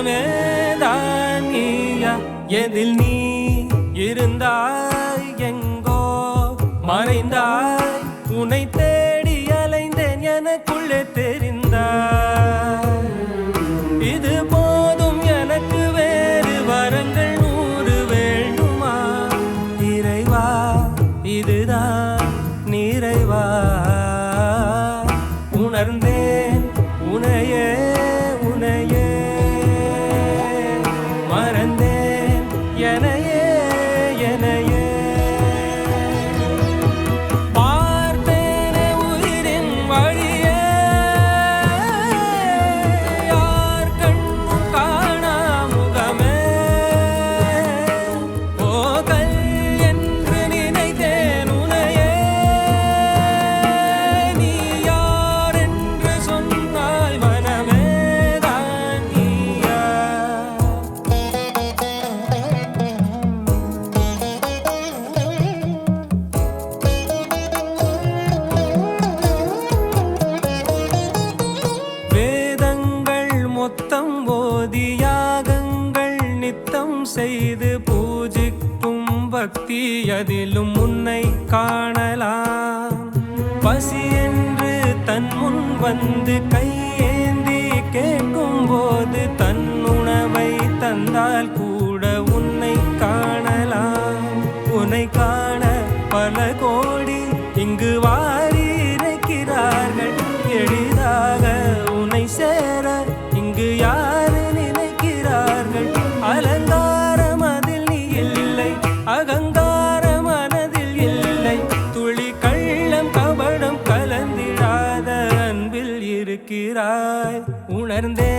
மனமே தான் நீயா எதில் நீ இருந்தாய் எங்கோ மறைந்தாய் உன்னை தேடி அலைந்தேன் எனக்குள்ளே தெரிந்தாய் இது போதும் எனக்கு வேறு வரங்கள் 100 வேண்டுமா இறைவா இதுதான் நிறைவா உணர்ந்தேன் உனையே உனையே மறந்தேன் எனையே எனையே பார்த்தேனே உயிரின் வழியே யார் கண்ணும் காணா முகமே போகல் என்று நினைத்தேன் உனையே நீ யார் என்று சொன்னாய் மனமே தான் நீயா வேதங்கள் மொத்தம் ஓதி யாகங்கள் நித்தம் செய்து பூஜிக்கும் பக்தி அதிலும் உன்னை காணலாம் பசி என்று தன் முன் வந்து கையேந்தி கேட்கும் போது தன் உணவை தந்தால் கூட உன்னை காணலாம் உன்னை காண பல கோடி இங்கு வாரி இறைக்கிறார்கள் எளிதாக உன்னை சேர இங்கு யாரு நினைக்கிறார்கள் அலங்காரம் அதில் நீ இல்லை அகங்கார மனதில் இல்லை துளி கள்ளம் கபடம் கலந்திடாத அன்பில் இருக்கிறாய் உணர்ந்தே